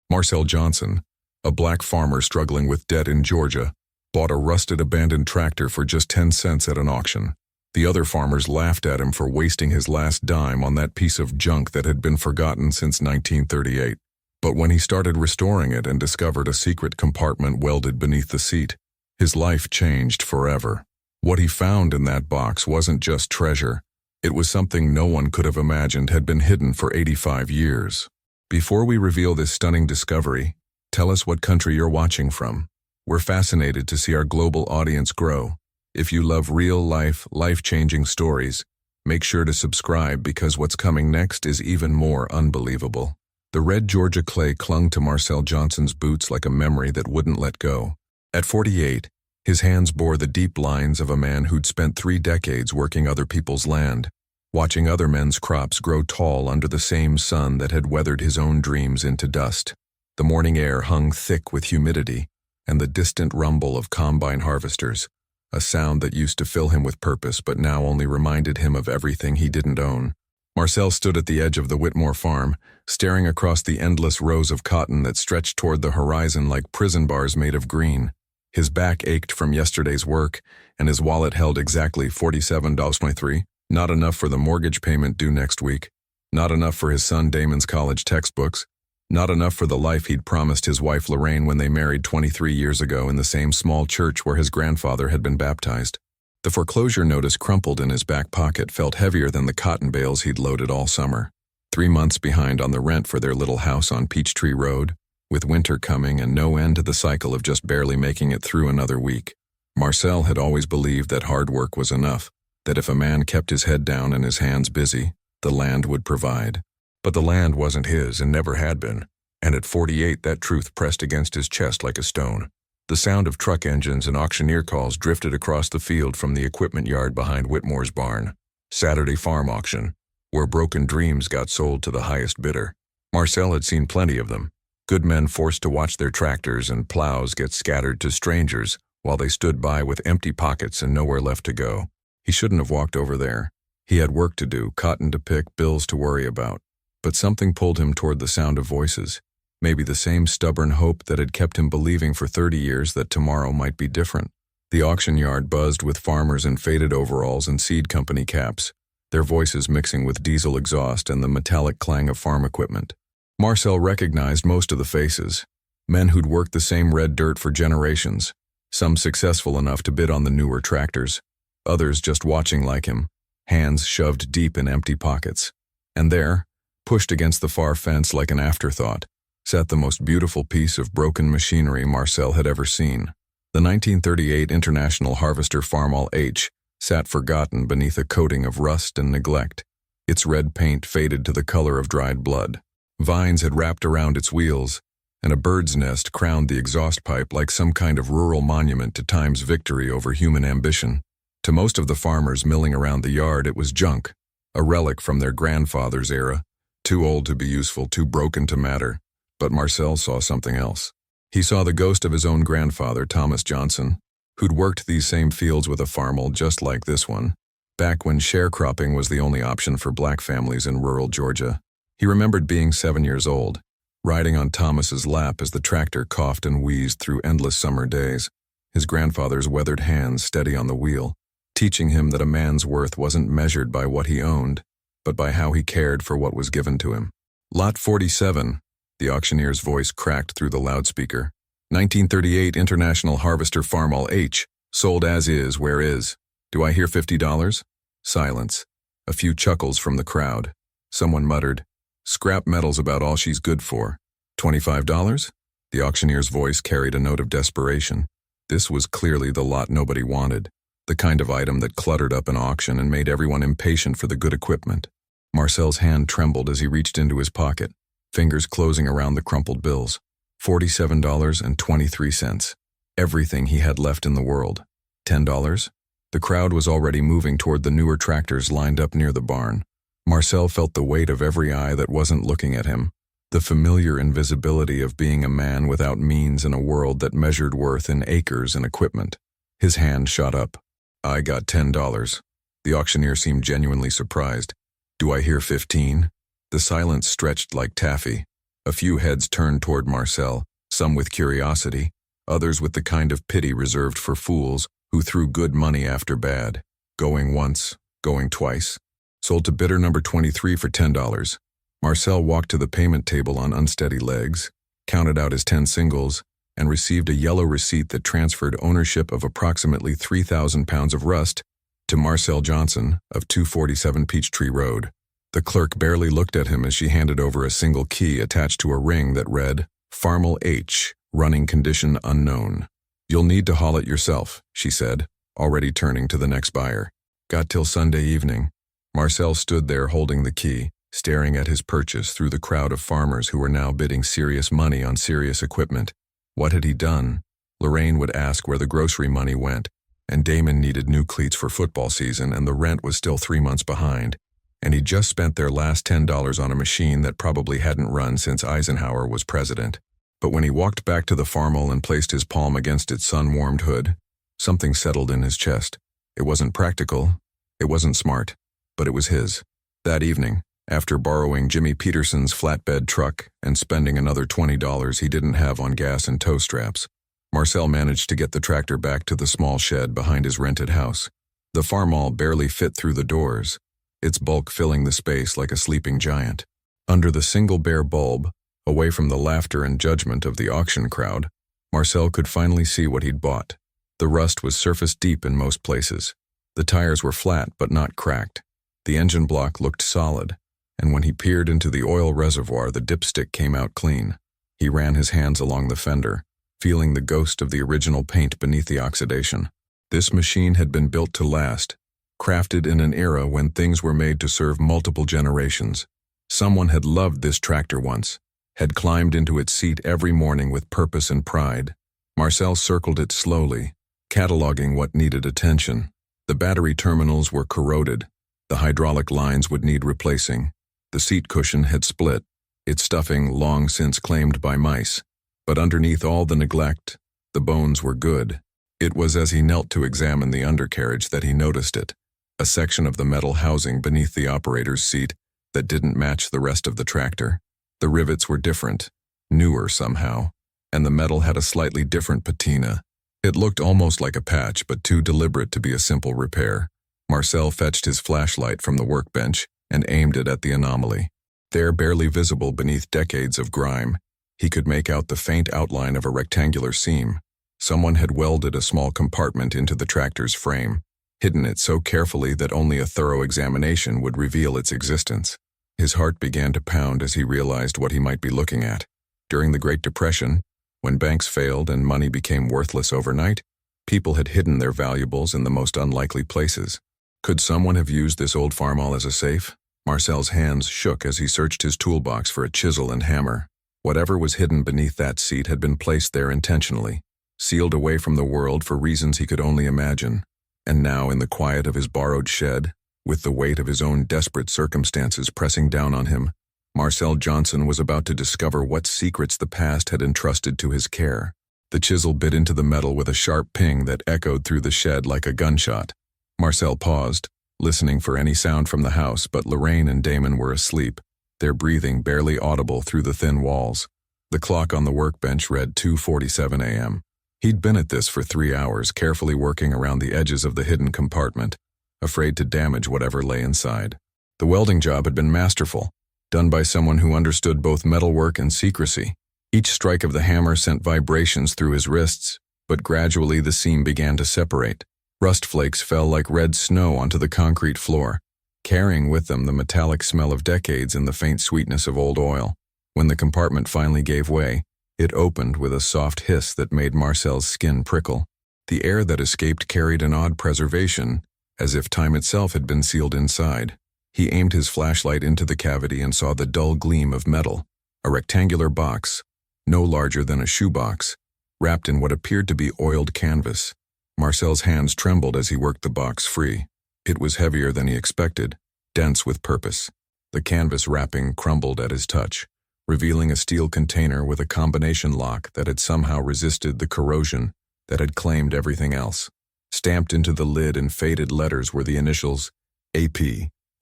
Marcel Johnson, a black farmer struggling with debt in Georgia, bought a rusted abandoned tractor for just 10 cents at an auction. The other farmers laughed at him for wasting his last dime on that piece of junk that had been forgotten since 1938. But when he started restoring it and discovered a secret compartment welded beneath the seat, his life changed forever. What he found in that box wasn't just treasure. It was something no one could have imagined had been hidden for 85 years. Before we reveal this stunning discovery, tell us what country you're watching from. We're fascinated to see our global audience grow. If you love real-life, life-changing stories, make sure to subscribe because what's coming next is even more unbelievable. The red Georgia clay clung to Marcel Johnson's boots like a memory that wouldn't let go. At 48, his hands bore the deep lines of a man who'd spent 3 decades working other people's land, watching other men's crops grow tall under the same sun that had weathered his own dreams into dust. The morning air hung thick with humidity, and the distant rumble of combine harvesters, a sound that used to fill him with purpose but now only reminded him of everything he didn't own. Marcel stood at the edge of the Whitmore farm, staring across the endless rows of cotton that stretched toward the horizon like prison bars made of green. His back ached from yesterday's work, and his wallet held exactly $47.23, not enough for the mortgage payment due next week, not enough for his son Damon's college textbooks, not enough for the life he'd promised his wife Lorraine when they married 23 years ago in the same small church where his grandfather had been baptized. The foreclosure notice crumpled in his back pocket felt heavier than the cotton bales he'd loaded all summer. 3 months behind on the rent for their little house on Peachtree Road, with winter coming and no end to the cycle of just barely making it through another week. Marcel had always believed that hard work was enough, that if a man kept his head down and his hands busy, the land would provide. But the land wasn't his and never had been, and at 48 that truth pressed against his chest like a stone. The sound of truck engines and auctioneer calls drifted across the field from the equipment yard behind Whitmore's barn. Saturday farm auction, where broken dreams got sold to the highest bidder. Marcel had seen plenty of them. Good men forced to watch their tractors and plows get scattered to strangers while they stood by with empty pockets and nowhere left to go. He shouldn't have walked over there. He had work to do, cotton to pick, bills to worry about. But something pulled him toward the sound of voices. Maybe the same stubborn hope that had kept him believing for 30 years that tomorrow might be different. The auction yard buzzed with farmers in faded overalls and seed company caps, their voices mixing with diesel exhaust and the metallic clang of farm equipment. Marcel recognized most of the faces, men who'd worked the same red dirt for generations, some successful enough to bid on the newer tractors, others just watching like him, hands shoved deep in empty pockets. And there, pushed against the far fence like an afterthought, sat the most beautiful piece of broken machinery Marcel had ever seen. The 1938 International Harvester Farmall H sat forgotten beneath a coating of rust and neglect, its red paint faded to the color of dried blood. Vines had wrapped around its wheels, and a bird's nest crowned the exhaust pipe like some kind of rural monument to time's victory over human ambition. To most of the farmers milling around the yard, it was junk, a relic from their grandfather's era, too old to be useful, too broken to matter. But Marcel saw something else. He saw the ghost of his own grandfather, Thomas Johnson, who'd worked these same fields with a farmall just like this one, back when sharecropping was the only option for black families in rural Georgia. He remembered being 7 years old, riding on Thomas's lap as the tractor coughed and wheezed through endless summer days, his grandfather's weathered hands steady on the wheel, teaching him that a man's worth wasn't measured by what he owned, but by how he cared for what was given to him. Lot 47, the auctioneer's voice cracked through the loudspeaker. 1938 International Harvester Farmall H, sold as is, where is? Do I hear $50? Silence. A few chuckles from the crowd. Someone muttered, "Scrap metal's about all she's good for. $25? The auctioneer's voice carried a note of desperation. This was clearly the lot nobody wanted, the kind of item that cluttered up an auction and made everyone impatient for the good equipment. Marcel's hand trembled as he reached into his pocket, fingers closing around the crumpled bills. $47.23. Everything he had left in the world. $10? The crowd was already moving toward the newer tractors lined up near the barn. Marcel felt the weight of every eye that wasn't looking at him, the familiar invisibility of being a man without means in a world that measured worth in acres and equipment. His hand shot up. I got $10. The auctioneer seemed genuinely surprised. Do I hear 15? The silence stretched like taffy. A few heads turned toward Marcel, some with curiosity, others with the kind of pity reserved for fools who threw good money after bad. Going once, going twice. Sold to bidder number 23 for $10. Marcel walked to the payment table on unsteady legs, counted out his 10 singles, and received a yellow receipt that transferred ownership of approximately 3,000 pounds of rust to Marcel Johnson of 247 Peachtree Road. The clerk barely looked at him as she handed over a single key attached to a ring that read, Farmel H, running condition unknown. You'll need to haul it yourself, she said, already turning to the next buyer. Got till Sunday evening. Marcel stood there holding the key, staring at his purchase through the crowd of farmers who were now bidding serious money on serious equipment. What had he done? Lorraine would ask where the grocery money went, and Damon needed new cleats for football season and the rent was still 3 months behind, and he just spent their last $10 on a machine that probably hadn't run since Eisenhower was president. But when he walked back to the Farmel and placed his palm against its sun-warmed hood, something settled in his chest. It wasn't practical, it wasn't smart, but it was his. That evening, after borrowing Jimmy Peterson's flatbed truck and spending another $20 he didn't have on gas and tow straps, Marcel managed to get the tractor back to the small shed behind his rented house. The Farmel barely fit through the doors, its bulk filling the space like a sleeping giant. Under the single bare bulb, away from the laughter and judgment of the auction crowd, Marcel could finally see what he'd bought. The rust was surface deep in most places. The tires were flat but not cracked. The engine block looked solid, and when he peered into the oil reservoir, the dipstick came out clean. He ran his hands along the fender, feeling the ghost of the original paint beneath the oxidation. This machine had been built to last, crafted in an era when things were made to serve multiple generations. Someone had loved this tractor once, had climbed into its seat every morning with purpose and pride. Marcel circled it slowly, cataloging what needed attention. The battery terminals were corroded. The hydraulic lines would need replacing. The seat cushion had split, its stuffing long since claimed by mice. But underneath all the neglect, the bones were good. It was as he knelt to examine the undercarriage that he noticed it, a section of the metal housing beneath the operator's seat that didn't match the rest of the tractor. The rivets were different, newer somehow, and the metal had a slightly different patina. It looked almost like a patch, but too deliberate to be a simple repair. Marcel fetched his flashlight from the workbench and aimed it at the anomaly. There, barely visible beneath decades of grime, he could make out the faint outline of a rectangular seam. Someone had welded a small compartment into the tractor's frame, hidden it so carefully that only a thorough examination would reveal its existence. His heart began to pound as he realized what he might be looking at. During the Great Depression, when banks failed and money became worthless overnight, people had hidden their valuables in the most unlikely places. Could someone have used this old Farmel as a safe? Marcel's hands shook as he searched his toolbox for a chisel and hammer. Whatever was hidden beneath that seat had been placed there intentionally, sealed away from the world for reasons he could only imagine. And now, in the quiet of his borrowed shed, with the weight of his own desperate circumstances pressing down on him, Marcel Johnson was about to discover what secrets the past had entrusted to his care. The chisel bit into the metal with a sharp ping that echoed through the shed like a gunshot. Marcel paused, listening for any sound from the house, but Lorraine and Damon were asleep, their breathing barely audible through the thin walls. The clock on the workbench read 2:47 a.m. He'd been at this for 3 hours, carefully working around the edges of the hidden compartment, afraid to damage whatever lay inside. The welding job had been masterful, done by someone who understood both metalwork and secrecy. Each strike of the hammer sent vibrations through his wrists, but gradually the seam began to separate. Rust flakes fell like red snow onto the concrete floor, carrying with them the metallic smell of decades and the faint sweetness of old oil. When the compartment finally gave way, it opened with a soft hiss that made Marcel's skin prickle. The air that escaped carried an odd preservation, as if time itself had been sealed inside. He aimed his flashlight into the cavity and saw the dull gleam of metal, a rectangular box, no larger than a shoebox, wrapped in what appeared to be oiled canvas. Marcel's hands trembled as he worked the box free. It was heavier than he expected, dense with purpose. The canvas wrapping crumbled at his touch, revealing a steel container with a combination lock that had somehow resisted the corrosion that had claimed everything else. Stamped into the lid in faded letters were the initials AP,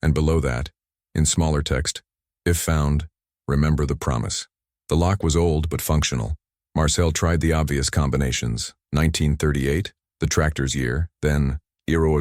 and below that, in smaller text, if found, remember the promise. The lock was old but functional. Marcel tried the obvious combinations. 1938, the tractor's year, then Euro,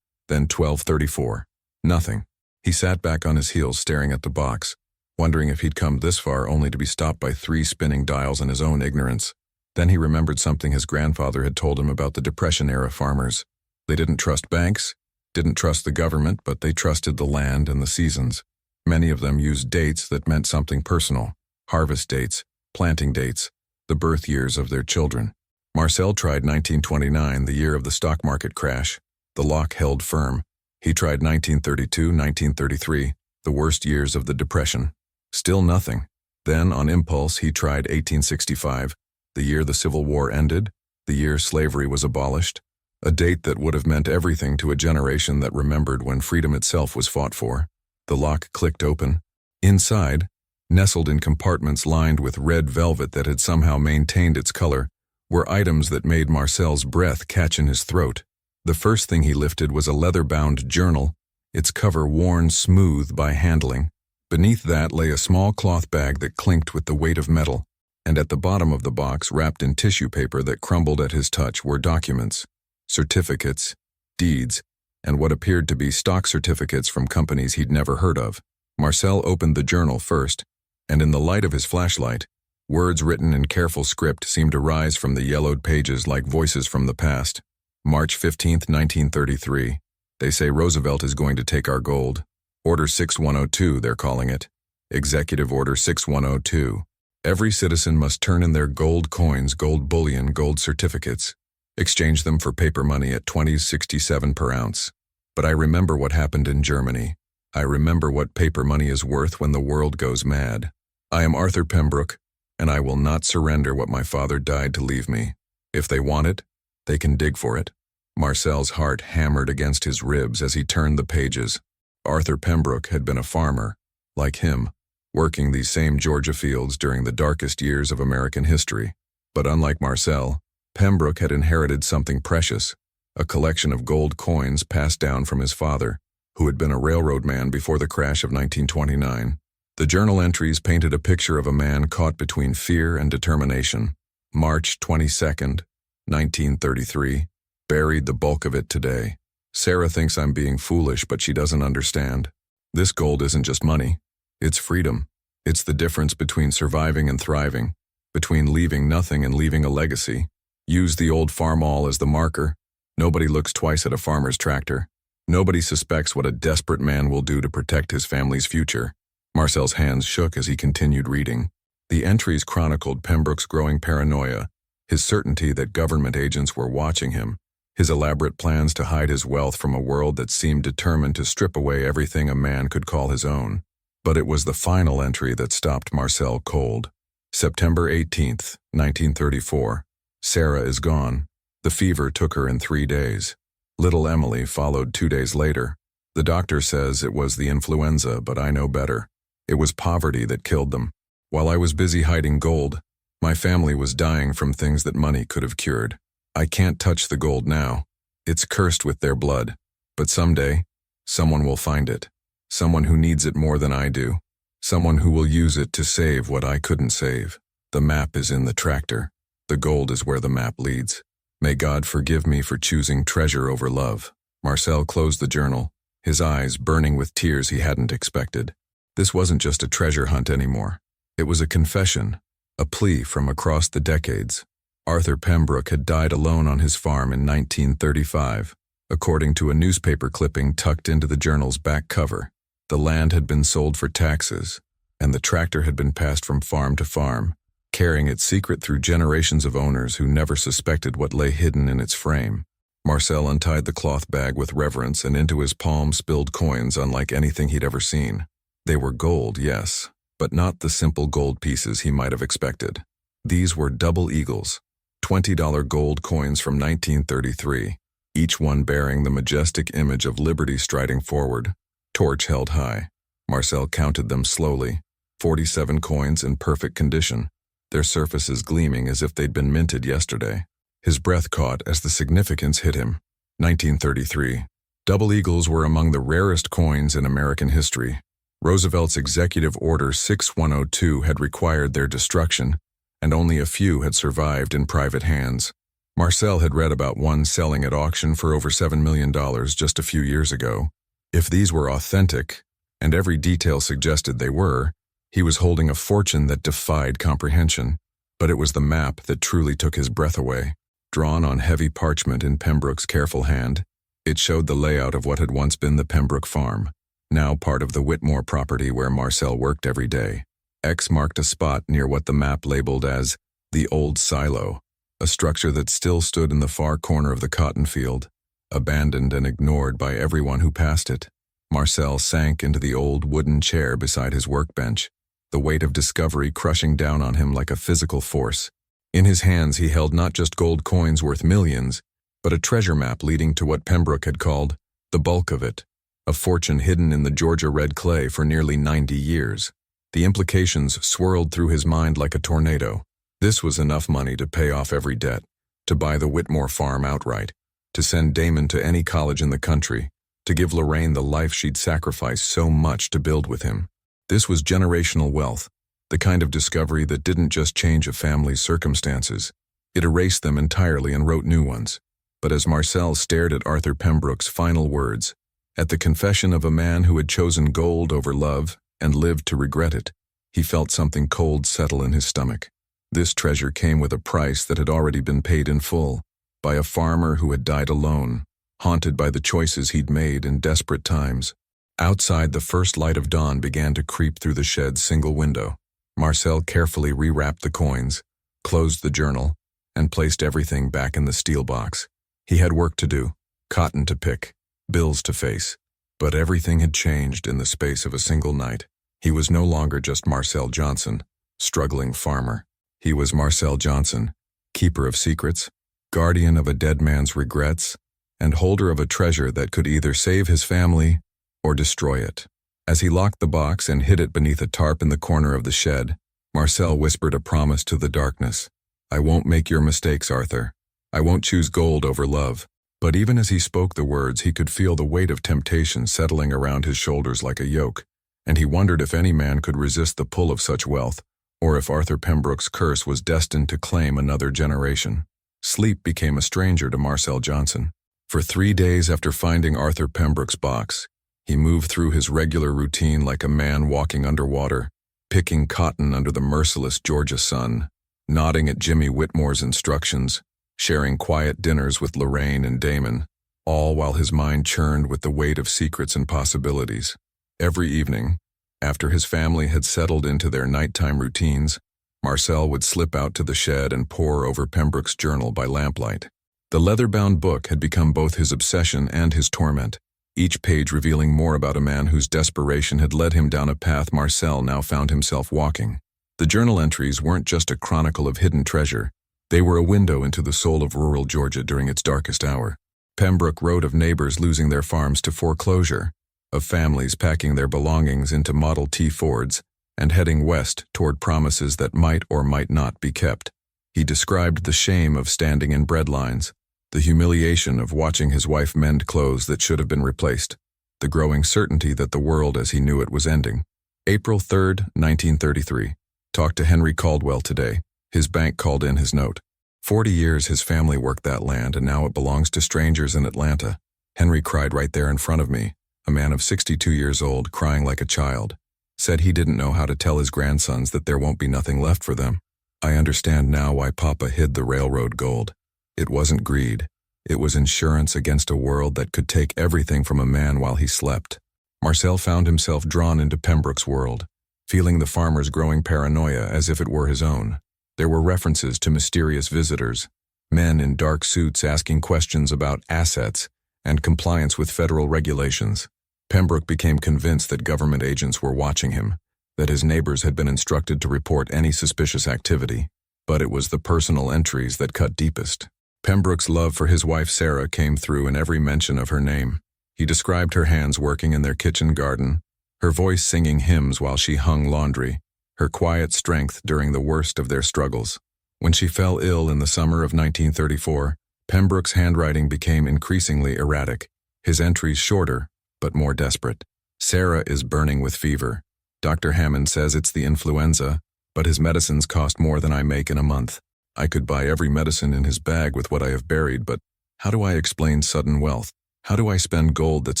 then 1234. Nothing. He sat back on his heels staring at the box, wondering if he'd come this far only to be stopped by 3 spinning dials and his own ignorance. Then he remembered something his grandfather had told him about the Depression-era farmers. They didn't trust banks, didn't trust the government, but they trusted the land and the seasons. Many of them used dates that meant something personal: harvest dates, planting dates, the birth years of their children. Marcel tried 1929, the year of the stock market crash. The lock held firm. He tried 1932, 1933, the worst years of the Depression. Still nothing. Then, on impulse, he tried 1865, the year the Civil War ended, the year slavery was abolished, a date that would have meant everything to a generation that remembered when freedom itself was fought for. The lock clicked open. Inside, nestled in compartments lined with red velvet that had somehow maintained its color, were items that made Marcel's breath catch in his throat. The first thing he lifted was a leather-bound journal, its cover worn smooth by handling. Beneath that lay a small cloth bag that clinked with the weight of metal, and at the bottom of the box, wrapped in tissue paper that crumbled at his touch, were documents, certificates, deeds, and what appeared to be stock certificates from companies he'd never heard of. Marcel opened the journal first, and in the light of his flashlight, words written in careful script seemed to rise from the yellowed pages like voices from the past. March 15, 1933. They say Roosevelt is going to take our gold. Order 6102, they're calling it. Executive Order 6102. Every citizen must turn in their gold coins, gold bullion, gold certificates. Exchange them for paper money at 20.67 per ounce. But I remember what happened in Germany. I remember what paper money is worth when the world goes mad. I am Arthur Pembroke, and I will not surrender what my father died to leave me. If they want it, they can dig for it. Marcel's heart hammered against his ribs as he turned the pages. Arthur Pembroke had been a farmer, like him, working these same Georgia fields during the darkest years of American history. But unlike Marcel, Pembroke had inherited something precious, a collection of gold coins passed down from his father, who had been a railroad man before the crash of 1929. The journal entries painted a picture of a man caught between fear and determination. March 22nd, 1933. Buried the bulk of it today. Sarah thinks I'm being foolish, but she doesn't understand. This gold isn't just money. It's freedom. It's the difference between surviving and thriving, between leaving nothing and leaving a legacy. Use the old farmall as the marker. Nobody looks twice at a farmer's tractor. Nobody suspects what a desperate man will do to protect his family's future. Marcel's hands shook as he continued reading. The entries chronicled Pembroke's growing paranoia, his certainty that government agents were watching him, his elaborate plans to hide his wealth from a world that seemed determined to strip away everything a man could call his own. But it was the final entry that stopped Marcel cold. September 18th, 1934. Sarah is gone. The fever took her in 3 days. Little Emily followed 2 days later. The doctor says it was the influenza, but I know better. It was poverty that killed them. While I was busy hiding gold, my family was dying from things that money could have cured. I can't touch the gold now. It's cursed with their blood. But someday, someone will find it. Someone who needs it more than I do. Someone who will use it to save what I couldn't save. The map is in the tractor. The gold is where the map leads. May God forgive me for choosing treasure over love. Marcel closed the journal, his eyes burning with tears he hadn't expected. This wasn't just a treasure hunt anymore. It was a confession, a plea from across the decades. Arthur Pembroke had died alone on his farm in 1935. According to a newspaper clipping tucked into the journal's back cover, the land had been sold for taxes, and the tractor had been passed from farm to farm, carrying its secret through generations of owners who never suspected what lay hidden in its frame. Marcel untied the cloth bag with reverence, and into his palm spilled coins unlike anything he'd ever seen. They were gold, yes, but not the simple gold pieces he might have expected. These were double eagles, $20 gold coins from 1933, each one bearing the majestic image of liberty striding forward, torch held high. Marcel counted them slowly, 47 coins in perfect condition, their surfaces gleaming as if they'd been minted yesterday. His breath caught as the significance hit him. 1933. Double eagles were among the rarest coins in American history. Roosevelt's Executive Order 6102 had required their destruction, and only a few had survived in private hands. Marcel had read about one selling at auction for over $7 million just a few years ago. If these were authentic, and every detail suggested they were, he was holding a fortune that defied comprehension. But it was the map that truly took his breath away. Drawn on heavy parchment in Pembroke's careful hand, it showed the layout of what had once been the Pembroke farm, now part of the Whitmore property where Marcel worked every day. X marked a spot near what the map labeled as the old silo, a structure that still stood in the far corner of the cotton field, abandoned and ignored by everyone who passed it. Marcel sank into the old wooden chair beside his workbench, the weight of discovery crushing down on him like a physical force. In his hands he held not just gold coins worth millions, but a treasure map leading to what Pembroke had called the bulk of it, a fortune hidden in the Georgia red clay for nearly 90 years. The implications swirled through his mind like a tornado. This was enough money to pay off every debt, to buy the Whitmore farm outright, to send Damon to any college in the country, to give Lorraine the life she'd sacrificed so much to build with him. This was generational wealth, the kind of discovery that didn't just change a family's circumstances. It erased them entirely and wrote new ones. But as Marcel stared at Arthur Pembroke's final words, at the confession of a man who had chosen gold over love and lived to regret it, he felt something cold settle in his stomach. This treasure came with a price that had already been paid in full, by a farmer who had died alone, haunted by the choices he'd made in desperate times. Outside, the first light of dawn began to creep through the shed's single window. Marcel carefully rewrapped the coins, closed the journal, and placed everything back in the steel box. He had work to do, cotton to pick, bills to face. But everything had changed in the space of a single night. He was no longer just Marcel Johnson, struggling farmer. He was Marcel Johnson, keeper of secrets, guardian of a dead man's regrets, and holder of a treasure that could either save his family or destroy it. As he locked the box and hid it beneath a tarp in the corner of the shed, Marcel whispered a promise to the darkness. "I won't make your mistakes, Arthur. I won't choose gold over love." But even as he spoke the words, he could feel the weight of temptation settling around his shoulders like a yoke, and he wondered if any man could resist the pull of such wealth, or if Arthur Pembroke's curse was destined to claim another generation. Sleep became a stranger to Marcel Johnson. For 3 days after finding Arthur Pembroke's box, he moved through his regular routine like a man walking underwater, picking cotton under the merciless Georgia sun, nodding at Jimmy Whitmore's instructions, sharing quiet dinners with Lorraine and Damon, all while his mind churned with the weight of secrets and possibilities. Every evening, after his family had settled into their nighttime routines, Marcel would slip out to the shed and pore over Pembroke's journal by lamplight. The leather-bound book had become both his obsession and his torment, each page revealing more about a man whose desperation had led him down a path Marcel now found himself walking. The journal entries weren't just a chronicle of hidden treasure. They were a window into the soul of rural Georgia during its darkest hour. Pembroke wrote of neighbors losing their farms to foreclosure, of families packing their belongings into Model T Fords and heading west toward promises that might or might not be kept. He described the shame of standing in bread lines, the humiliation of watching his wife mend clothes that should have been replaced, the growing certainty that the world as he knew it was ending. April 3, 1933. Talked to Henry Caldwell today. His bank called in his note. 40 years his family worked that land, and now it belongs to strangers in Atlanta. Henry cried right there in front of me, a man of 62 years old, crying like a child. Said he didn't know how to tell his grandsons that there won't be nothing left for them. I understand now why Papa hid the railroad gold. It wasn't greed. It was insurance against a world that could take everything from a man while he slept. Marcel found himself drawn into Pembroke's world, feeling the farmer's growing paranoia as if it were his own. There were references to mysterious visitors, men in dark suits asking questions about assets and compliance with federal regulations. Pembroke became convinced that government agents were watching him, that his neighbors had been instructed to report any suspicious activity. But it was the personal entries that cut deepest. Pembroke's love for his wife Sarah came through in every mention of her name. He described her hands working in their kitchen garden, her voice singing hymns while she hung laundry, her quiet strength during the worst of their struggles. When she fell ill in the summer of 1934, Pembroke's handwriting became increasingly erratic, his entries shorter, but more desperate. Sarah is burning with fever. Dr. Hammond says it's the influenza, but his medicines cost more than I make in a month. I could buy every medicine in his bag with what I have buried, but how do I explain sudden wealth? How do I spend gold that's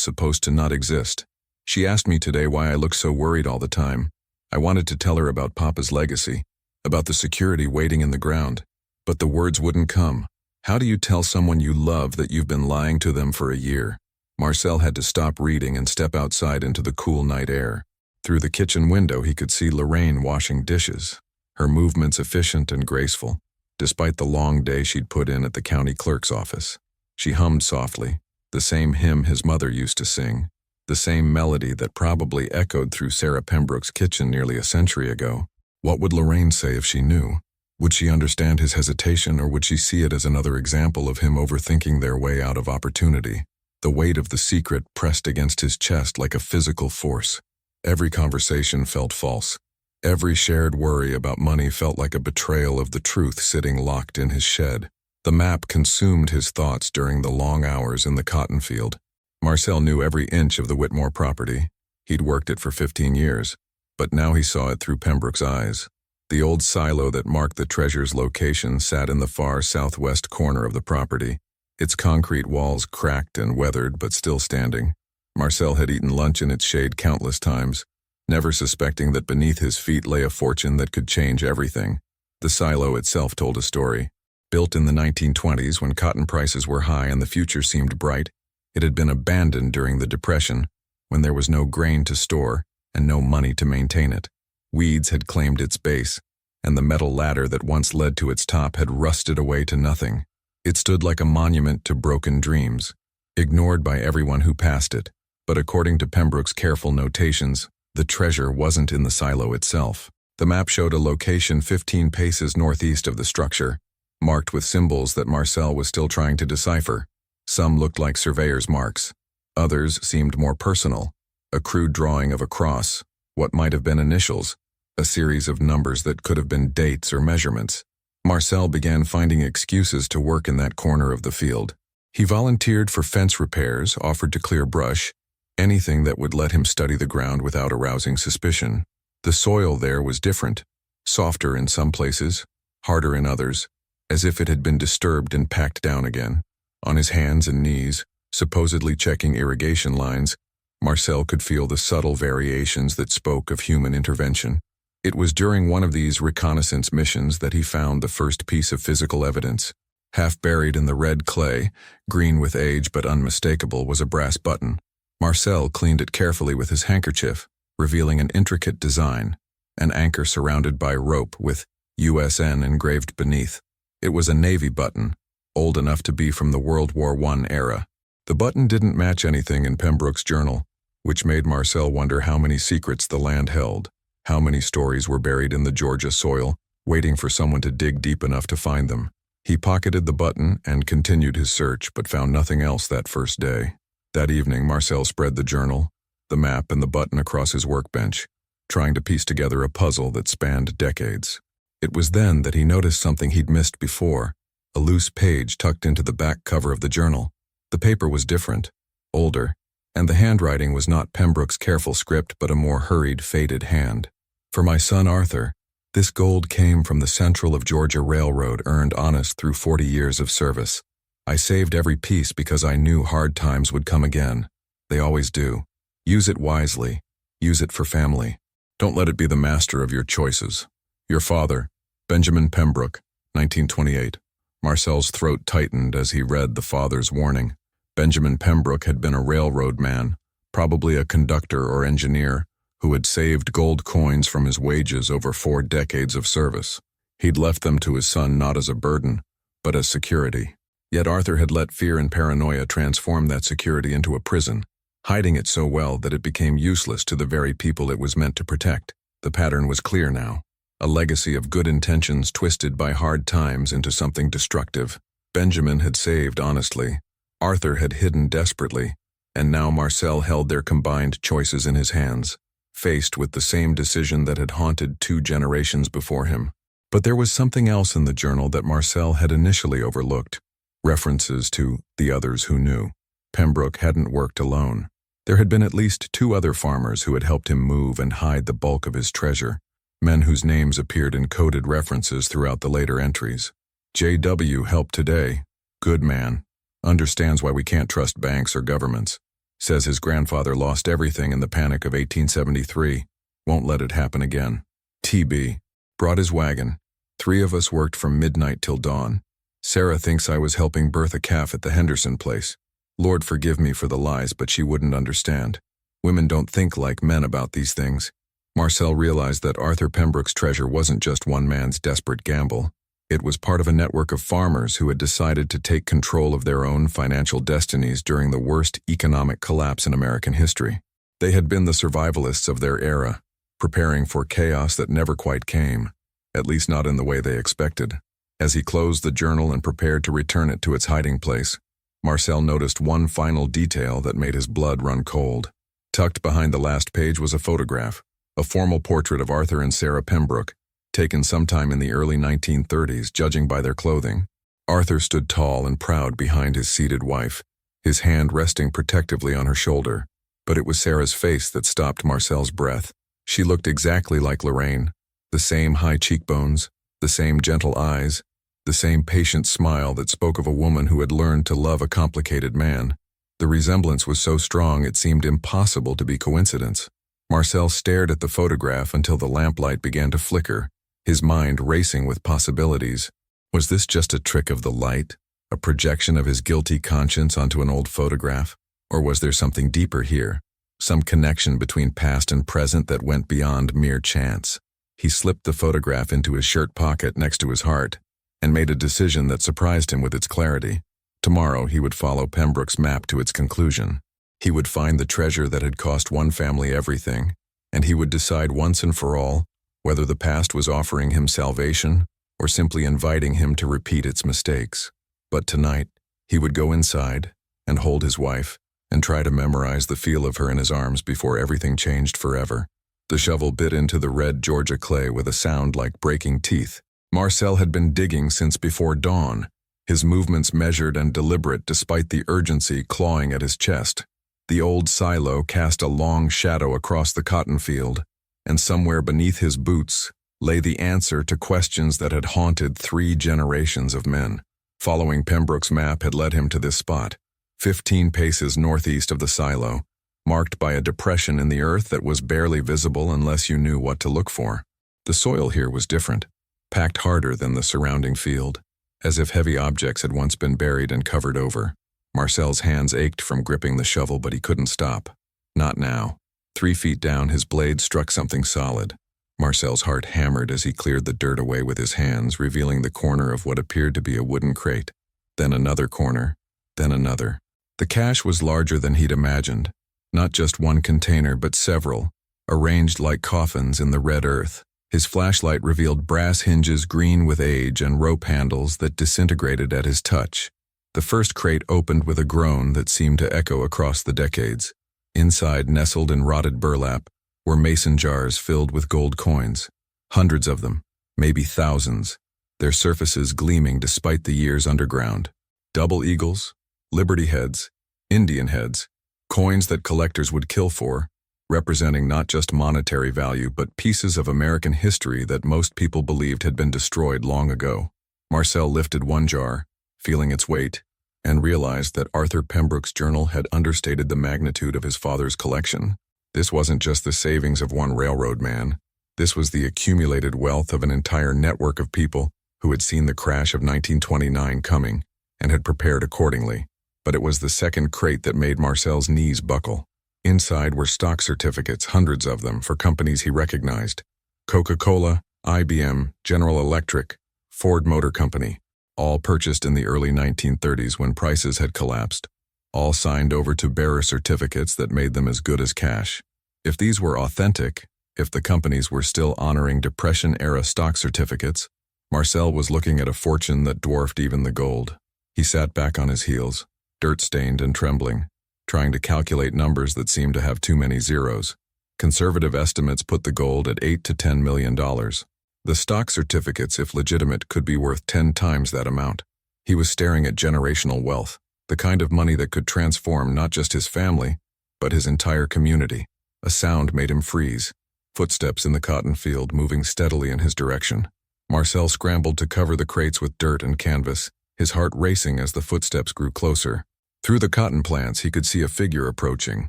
supposed to not exist? She asked me today why I look so worried all the time. I wanted to tell her about Papa's legacy, about the security waiting in the ground, but the words wouldn't come. How do you tell someone you love that you've been lying to them for a year? Marcel had to stop reading and step outside into the cool night air. Through the kitchen window he could see Lorraine washing dishes, her movements efficient and graceful, despite the long day she'd put in at the county clerk's office. She hummed softly, the same hymn his mother used to sing, the same melody that probably echoed through Sarah Pembroke's kitchen nearly a century ago. What would Lorraine say if she knew? Would she understand his hesitation, or would she see it as another example of him overthinking their way out of opportunity? The weight of the secret pressed against his chest like a physical force. Every conversation felt false. Every shared worry about money felt like a betrayal of the truth sitting locked in his shed. The map consumed his thoughts during the long hours in the cotton field. Marcel knew every inch of the Whitmore property. He'd worked it for 15 years, but now he saw it through Pembroke's eyes. The old silo that marked the treasure's location sat in the far southwest corner of the property, its concrete walls cracked and weathered but still standing. Marcel had eaten lunch in its shade countless times, never suspecting that beneath his feet lay a fortune that could change everything. The silo itself told a story. Built in the 1920s when cotton prices were high and the future seemed bright, it had been abandoned during the Depression, when there was no grain to store and no money to maintain it. Weeds had claimed its base, and the metal ladder that once led to its top had rusted away to nothing. It stood like a monument to broken dreams, ignored by everyone who passed it. But according to Pembroke's careful notations, the treasure wasn't in the silo itself. The map showed a location 15 paces northeast of the structure, marked with symbols that Marcel was still trying to decipher. Some looked like surveyor's marks. Others seemed more personal. A crude drawing of a cross, what might have been initials, a series of numbers that could have been dates or measurements. Marcel began finding excuses to work in that corner of the field. He volunteered for fence repairs, offered to clear brush, anything that would let him study the ground without arousing suspicion. The soil there was different, softer in some places, harder in others, as if it had been disturbed and packed down again. On his hands and knees, supposedly checking irrigation lines, Marcel could feel the subtle variations that spoke of human intervention. It was during one of these reconnaissance missions that he found the first piece of physical evidence. Half buried in the red clay, green with age but unmistakable, was a brass button. Marcel cleaned it carefully with his handkerchief, revealing an intricate design, an anchor surrounded by rope with USN engraved beneath. It was a Navy button, old enough to be from the World War I era. The button didn't match anything in Pembroke's journal, which made Marcel wonder how many secrets the land held, how many stories were buried in the Georgia soil, waiting for someone to dig deep enough to find them. He pocketed the button and continued his search, but found nothing else that first day. That evening, Marcel spread the journal, the map, and the button across his workbench, trying to piece together a puzzle that spanned decades. It was then that he noticed something he'd missed before, a loose page tucked into the back cover of the journal. The paper was different, older, and the handwriting was not Pembroke's careful script but a more hurried, faded hand. For my son Arthur, this gold came from the Central of Georgia Railroad, earned honest through 40 years of service. I saved every piece because I knew hard times would come again. They always do. Use it wisely. Use it for family. Don't let it be the master of your choices. Your father, Benjamin Pembroke, 1928. Marcel's throat tightened as he read the father's warning. Benjamin Pembroke had been a railroad man, probably a conductor or engineer, who had saved gold coins from his wages over 4 decades of service. He'd left them to his son not as a burden, but as security. Yet Arthur had let fear and paranoia transform that security into a prison, hiding it so well that it became useless to the very people it was meant to protect. The pattern was clear now. A legacy of good intentions twisted by hard times into something destructive. Benjamin had saved honestly. Arthur had hidden desperately, and now Marcel held their combined choices in his hands, faced with the same decision that had haunted 2 generations before him. But there was something else in the journal that Marcel had initially overlooked. References to the others who knew. Pembroke hadn't worked alone. There had been at least 2 other farmers who had helped him move and hide the bulk of his treasure, men whose names appeared in coded references throughout the later entries. J.W. helped today. Good man. Understands why we can't trust banks or governments. Says his grandfather lost everything in the panic of 1873. Won't let it happen again. T.B. Brought his wagon. 3 of us worked from midnight till dawn. Sarah thinks I was helping birth a calf at the Henderson place. Lord forgive me for the lies, but she wouldn't understand. Women don't think like men about these things. Marcel realized that Arthur Pembroke's treasure wasn't just one man's desperate gamble. It was part of a network of farmers who had decided to take control of their own financial destinies during the worst economic collapse in American history. They had been the survivalists of their era, preparing for chaos that never quite came, at least not in the way they expected. As he closed the journal and prepared to return it to its hiding place, Marcel noticed one final detail that made his blood run cold. Tucked behind the last page was a photograph, a formal portrait of Arthur and Sarah Pembroke, taken sometime in the early 1930s, judging by their clothing. Arthur stood tall and proud behind his seated wife, his hand resting protectively on her shoulder, but it was Sarah's face that stopped Marcel's breath. She looked exactly like Lorraine, the same high cheekbones, the same gentle eyes, the same patient smile that spoke of a woman who had learned to love a complicated man. The resemblance was so strong it seemed impossible to be coincidence. Marcel stared at the photograph until the lamplight began to flicker, his mind racing with possibilities. Was this just a trick of the light, a projection of his guilty conscience onto an old photograph? Or was there something deeper here, some connection between past and present that went beyond mere chance? He slipped the photograph into his shirt pocket next to his heart, and made a decision that surprised him with its clarity. Tomorrow he would follow Pembroke's map to its conclusion. He would find the treasure that had cost one family everything, and he would decide once and for all whether the past was offering him salvation or simply inviting him to repeat its mistakes. But tonight, he would go inside and hold his wife and try to memorize the feel of her in his arms before everything changed forever. The shovel bit into the red Georgia clay with a sound like breaking teeth. Marcel had been digging since before dawn, his movements measured and deliberate despite the urgency clawing at his chest. The old silo cast a long shadow across the cotton field, and somewhere beneath his boots lay the answer to questions that had haunted 3 generations of men. Following Pembroke's map had led him to this spot, 15 paces northeast of the silo, marked by a depression in the earth that was barely visible unless you knew what to look for. The soil here was different, packed harder than the surrounding field, as if heavy objects had once been buried and covered over. Marcel's hands ached from gripping the shovel, but he couldn't stop. Not now. 3 feet down, his blade struck something solid. Marcel's heart hammered as he cleared the dirt away with his hands, revealing the corner of what appeared to be a wooden crate. Then another corner, then another. The cache was larger than he'd imagined. Not just one container, but several, arranged like coffins in the red earth. His flashlight revealed brass hinges green with age and rope handles that disintegrated at his touch. The first crate opened with a groan that seemed to echo across the decades. Inside, nestled in rotted burlap, were mason jars filled with gold coins. Hundreds of them, maybe thousands, their surfaces gleaming despite the years underground. Double eagles, liberty heads, Indian heads, coins that collectors would kill for, representing not just monetary value but pieces of American history that most people believed had been destroyed long ago. Marcel lifted one jar, feeling its weight, and realized that Arthur Pembroke's journal had understated the magnitude of his father's collection. This wasn't just the savings of one railroad man. This was the accumulated wealth of an entire network of people who had seen the crash of 1929 coming and had prepared accordingly. But it was the second crate that made Marcel's knees buckle. Inside were stock certificates, hundreds of them, for companies he recognized. Coca-Cola, IBM, General Electric, Ford Motor Company, all purchased in the early 1930s when prices had collapsed. All signed over to bearer certificates that made them as good as cash. If these were authentic, if the companies were still honoring Depression-era stock certificates, Marcel was looking at a fortune that dwarfed even the gold. He sat back on his heels, dirt-stained and trembling, trying to calculate numbers that seemed to have too many zeros. Conservative estimates put the gold at $8 to $10 million. The stock certificates, if legitimate, could be worth 10 times that amount. He was staring at generational wealth, the kind of money that could transform not just his family, but his entire community. A sound made him freeze. Footsteps in the cotton field moving steadily in his direction. Marcel scrambled to cover the crates with dirt and canvas, his heart racing as the footsteps grew closer. Through the cotton plants he could see a figure approaching,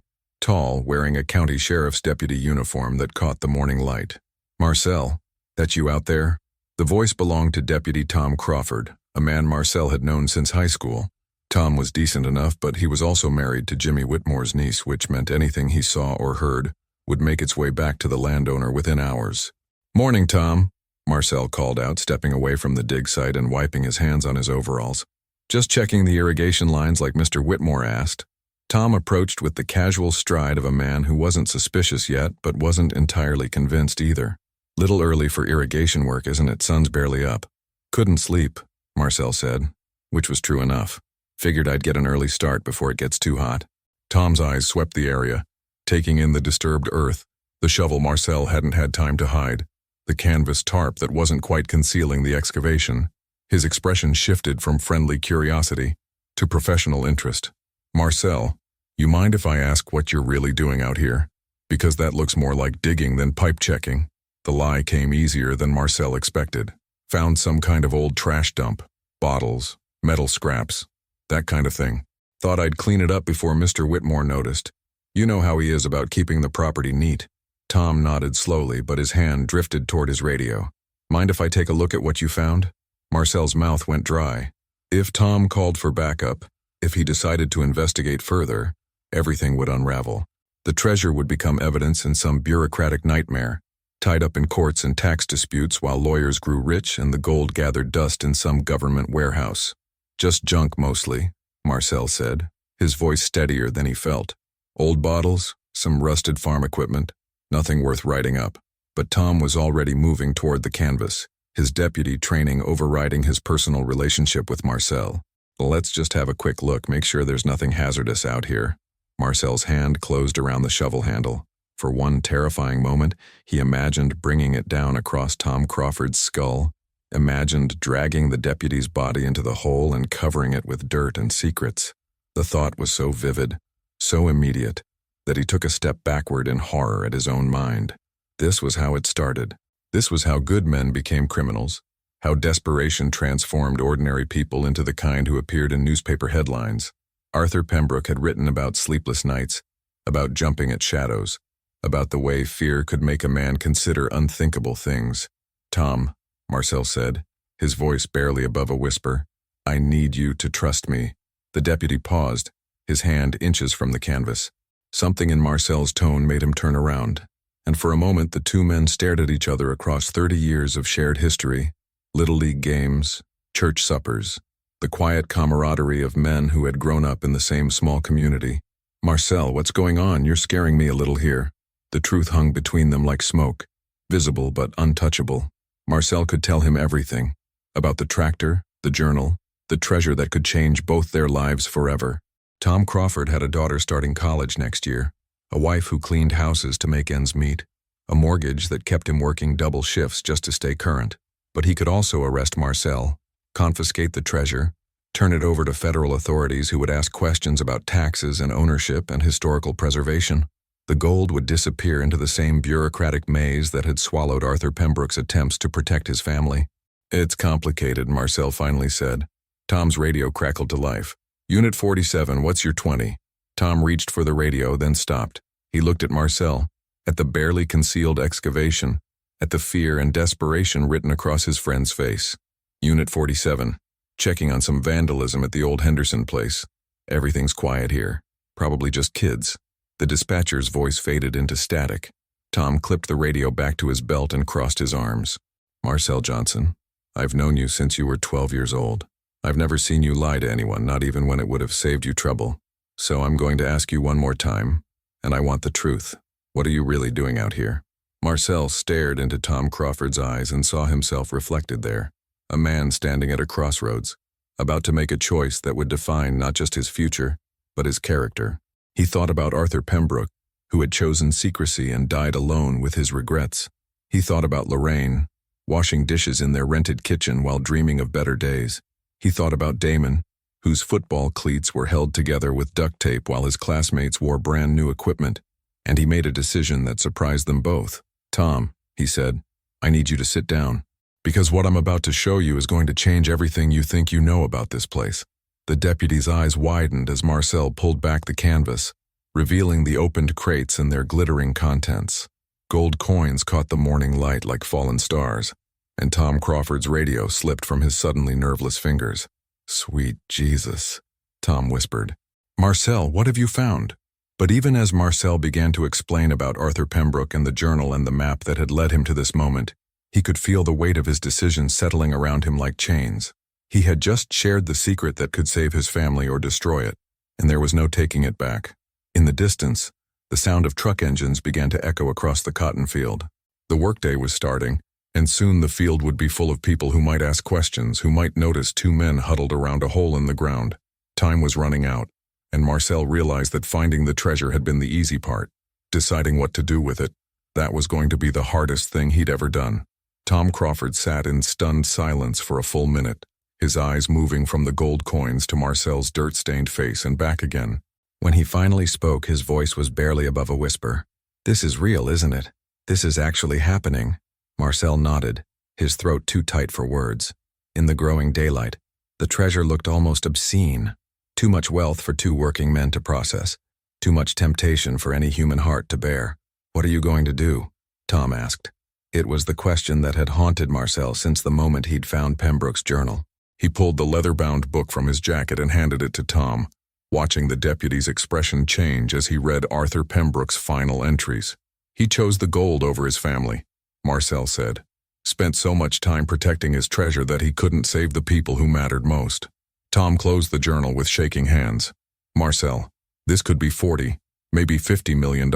tall, wearing a county sheriff's deputy uniform that caught the morning light. "Marcel, that you out there?" The voice belonged to Deputy Tom Crawford, a man Marcel had known since high school. Tom was decent enough, but he was also married to Jimmy Whitmore's niece, which meant anything he saw or heard would make its way back to the landowner within hours. "Morning, Tom," Marcel called out, stepping away from the dig site and wiping his hands on his overalls. "Just checking the irrigation lines like Mr. Whitmore asked." Tom approached with the casual stride of a man who wasn't suspicious yet, but wasn't entirely convinced either. "Little early for irrigation work, isn't it? Sun's barely up." "Couldn't sleep," Marcel said, which was true enough. "Figured I'd get an early start before it gets too hot." Tom's eyes swept the area, taking in the disturbed earth, the shovel Marcel hadn't had time to hide, the canvas tarp that wasn't quite concealing the excavation. His expression shifted from friendly curiosity to professional interest. "Marcel, you mind if I ask what you're really doing out here? Because that looks more like digging than pipe checking." The lie came easier than Marcel expected. "Found some kind of old trash dump, bottles, metal scraps, that kind of thing. Thought I'd clean it up before Mr. Whitmore noticed. You know how he is about keeping the property neat." Tom nodded slowly, but his hand drifted toward his radio. "Mind if I take a look at what you found?" Marcel's mouth went dry. If Tom called for backup, if he decided to investigate further, everything would unravel. The treasure would become evidence in some bureaucratic nightmare, tied up in courts and tax disputes while lawyers grew rich and the gold gathered dust in some government warehouse. "Just junk mostly," Marcel said, his voice steadier than he felt. "Old bottles, some rusted farm equipment, nothing worth writing up." But Tom was already moving toward the canvas, his deputy training overriding his personal relationship with Marcel. "Let's just have a quick look, make sure there's nothing hazardous out here." Marcel's hand closed around the shovel handle. For one terrifying moment, he imagined bringing it down across Tom Crawford's skull, imagined dragging the deputy's body into the hole and covering it with dirt and secrets. The thought was so vivid, so immediate, that he took a step backward in horror at his own mind. This was how it started. This was how good men became criminals, how desperation transformed ordinary people into the kind who appeared in newspaper headlines. Arthur Pembroke had written about sleepless nights, about jumping at shadows, about the way fear could make a man consider unthinkable things. "Tom," Marcel said, his voice barely above a whisper, "I need you to trust me." The deputy paused, his hand inches from the canvas. Something in Marcel's tone made him turn around, and for a moment the two men stared at each other across 30 years of shared history, Little League games, church suppers, the quiet camaraderie of men who had grown up in the same small community. "Marcel, what's going on? You're scaring me a little here." The truth hung between them like smoke, visible but untouchable. Marcel could tell him everything, about the tractor, the journal, the treasure that could change both their lives forever. Tom Crawford had a daughter starting college next year, a wife who cleaned houses to make ends meet, a mortgage that kept him working double shifts just to stay current. But he could also arrest Marcel, confiscate the treasure, turn it over to federal authorities who would ask questions about taxes and ownership and historical preservation. The gold would disappear into the same bureaucratic maze that had swallowed Arthur Pembroke's attempts to protect his family. "It's complicated," Marcel finally said. Tom's radio crackled to life. "Unit 47, what's your 20? Tom reached for the radio, then stopped. He looked at Marcel, at the barely concealed excavation, at the fear and desperation written across his friend's face. "Unit 47, checking on some vandalism at the old Henderson place. Everything's quiet here. Probably just kids." The dispatcher's voice faded into static. Tom clipped the radio back to his belt and crossed his arms. "Marcel Johnson, I've known you since you were 12 years old. I've never seen you lie to anyone, not even when it would have saved you trouble. So I'm going to ask you one more time, and I want the truth. What are you really doing out here?" Marcel stared into Tom Crawford's eyes and saw himself reflected there, a man standing at a crossroads, about to make a choice that would define not just his future, but his character. He thought about Arthur Pembroke, who had chosen secrecy and died alone with his regrets. He thought about Lorraine, washing dishes in their rented kitchen while dreaming of better days. He thought about Damon, whose football cleats were held together with duct tape while his classmates wore brand new equipment, and he made a decision that surprised them both. "Tom," he said, "I need you to sit down, because what I'm about to show you is going to change everything you think you know about this place." The deputy's eyes widened as Marcel pulled back the canvas, revealing the opened crates and their glittering contents. Gold coins caught the morning light like fallen stars, and Tom Crawford's radio slipped from his suddenly nerveless fingers. "Sweet Jesus," Tom whispered. "Marcel, what have you found?" But even as Marcel began to explain about Arthur Pembroke and the journal and the map that had led him to this moment, he could feel the weight of his decision settling around him like chains. He had just shared the secret that could save his family or destroy it, and there was no taking it back. In the distance, the sound of truck engines began to echo across the cotton field. The workday was starting, and soon the field would be full of people who might ask questions, who might notice two men huddled around a hole in the ground. Time was running out, and Marcel realized that finding the treasure had been the easy part. Deciding what to do with it, that was going to be the hardest thing he'd ever done. Tom Crawford sat in stunned silence for a full minute, his eyes moving from the gold coins to Marcel's dirt-stained face and back again. When he finally spoke, his voice was barely above a whisper. "This is real, isn't it? This is actually happening." Marcel nodded, his throat too tight for words. In the growing daylight, the treasure looked almost obscene. Too much wealth for two working men to process. Too much temptation for any human heart to bear. "What are you going to do?" Tom asked. It was the question that had haunted Marcel since the moment he'd found Pembroke's journal. He pulled the leather-bound book from his jacket and handed it to Tom, watching the deputy's expression change as he read Arthur Pembroke's final entries. "He chose the gold over his family," Marcel said. "Spent so much time protecting his treasure that he couldn't save the people who mattered most." Tom closed the journal with shaking hands. "Marcel, this could be 40, maybe $50 million.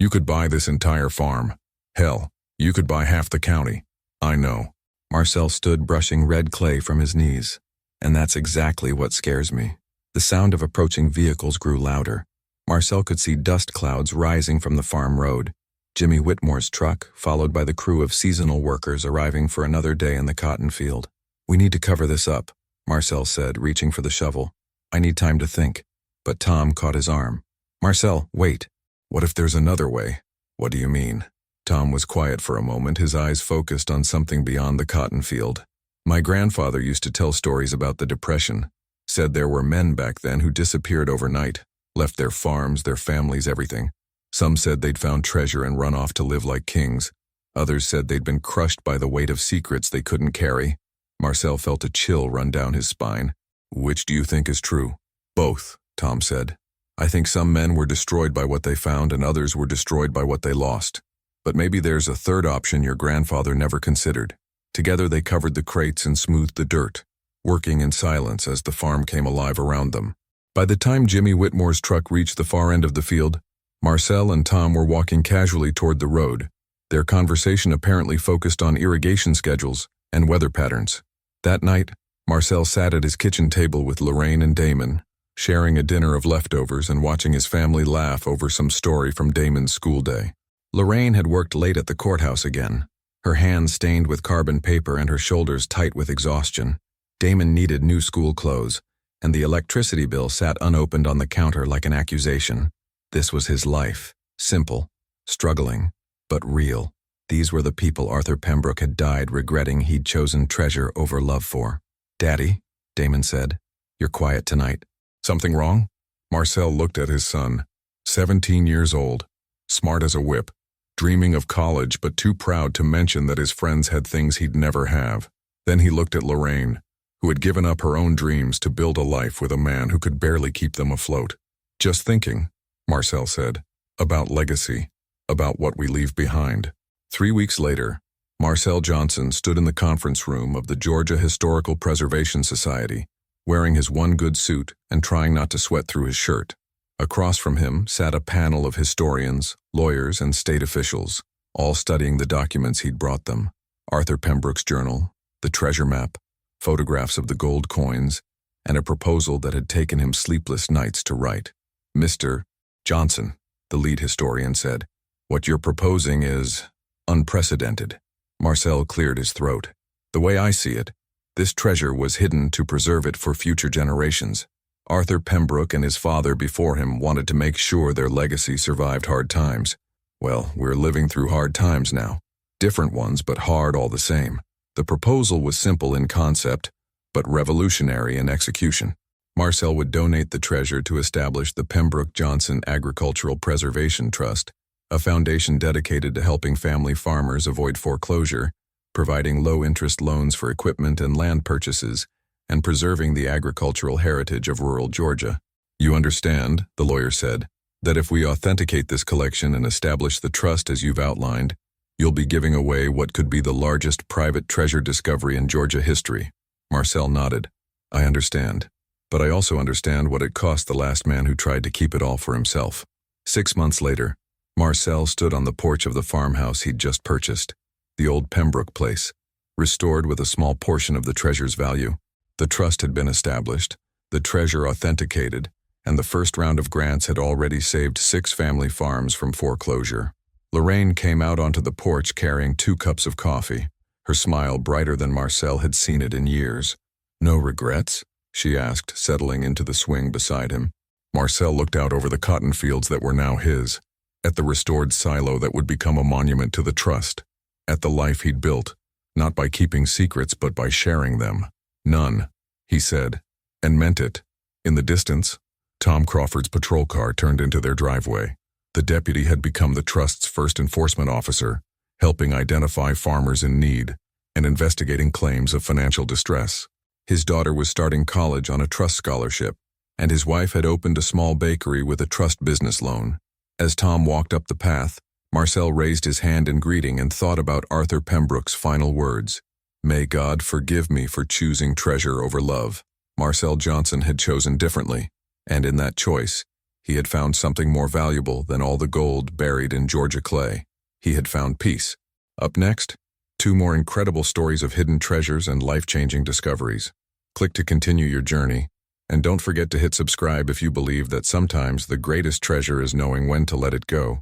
You could buy this entire farm. Hell, you could buy half the county. I know." Marcel stood brushing red clay from his knees. "And that's exactly what scares me." The sound of approaching vehicles grew louder. Marcel could see dust clouds rising from the farm road. Jimmy Whitmore's truck, followed by the crew of seasonal workers arriving for another day in the cotton field. "We need to cover this up," Marcel said, reaching for the shovel. "I need time to think." But Tom caught his arm. "Marcel, wait. What if there's another way?" "What do you mean?" Tom was quiet for a moment, his eyes focused on something beyond the cotton field. "My grandfather used to tell stories about the Depression. Said there were men back then who disappeared overnight, left their farms, their families, everything. Some said they'd found treasure and run off to live like kings. Others said they'd been crushed by the weight of secrets they couldn't carry." Marcel felt a chill run down his spine. "Which do you think is true?" "Both," Tom said. "I think some men were destroyed by what they found and others were destroyed by what they lost. But maybe there's a third option your grandfather never considered." Together they covered the crates and smoothed the dirt, working in silence as the farm came alive around them. By the time Jimmy Whitmore's truck reached the far end of the field, Marcel and Tom were walking casually toward the road, their conversation apparently focused on irrigation schedules and weather patterns. That night, Marcel sat at his kitchen table with Lorraine and Damon, sharing a dinner of leftovers and watching his family laugh over some story from Damon's school day. Lorraine had worked late at the courthouse again, her hands stained with carbon paper and her shoulders tight with exhaustion. Damon needed new school clothes, and the electricity bill sat unopened on the counter like an accusation. This was his life, simple, struggling, but real. These were the people Arthur Pembroke had died regretting he'd chosen treasure over love for. "Daddy," Damon said, "you're quiet tonight." "Something wrong?" Marcel looked at his son, 17 years old, smart as a whip, dreaming of college but too proud to mention that his friends had things he'd never have. Then he looked at Lorraine, who had given up her own dreams to build a life with a man who could barely keep them afloat. "Just thinking," Marcel said, "about legacy, about what we leave behind." 3 weeks later, Marcel Johnson stood in the conference room of the Georgia Historical Preservation Society, wearing his one good suit and trying not to sweat through his shirt. Across from him sat a panel of historians, lawyers, and state officials, all studying the documents he'd brought them. Arthur Pembroke's journal, the treasure map, photographs of the gold coins, and a proposal that had taken him sleepless nights to write. "Mr. Johnson," the lead historian said, "what you're proposing is unprecedented." Marcel cleared his throat. "The way I see it, This treasure was hidden to preserve it for future generations. Arthur Pembroke and his father before him wanted to make sure their legacy survived hard times. Well, we're living through hard times now. Different ones, but hard all the same. The proposal was simple in concept, but revolutionary in execution. Marcel would donate the treasure to establish the Pembroke Johnson Agricultural Preservation Trust, a foundation dedicated to helping family farmers avoid foreclosure, providing low-interest loans for equipment and land purchases, and preserving the agricultural heritage of rural Georgia. You understand, the lawyer said, that if we authenticate this collection and establish the trust as you've outlined, you'll be giving away what could be the largest private treasure discovery in Georgia history. Marcel nodded. I understand. But I also understand what it cost the last man who tried to keep it all for himself. 6 months later, Marcel stood on the porch of the farmhouse he'd just purchased, the old Pembroke place, restored with a small portion of the treasure's value. The trust had been established, the treasure authenticated, and the first round of grants had already saved 6 family farms from foreclosure. Lorraine came out onto the porch carrying 2 cups of coffee, her smile brighter than Marcel had seen it in years. No regrets? She asked, settling into the swing beside him. Marcel looked out over the cotton fields that were now his, at the restored silo that would become a monument to the trust, at the life he'd built, not by keeping secrets but by sharing them. None, he said, and meant it. In the distance, Tom Crawford's patrol car turned into their driveway. The deputy had become the trust's first enforcement officer, helping identify farmers in need and investigating claims of financial distress. His daughter was starting college on a trust scholarship, and his wife had opened a small bakery with a trust business loan. As Tom walked up the path, Marcel raised his hand in greeting and thought about Arthur Pembroke's final words. May God forgive me for choosing treasure over love. Marcel Johnson had chosen differently, and in that choice, he had found something more valuable than all the gold buried in Georgia clay. He had found peace. Up next, 2 more incredible stories of hidden treasures and life-changing discoveries. Click to continue your journey, and don't forget to hit subscribe if you believe that sometimes the greatest treasure is knowing when to let it go.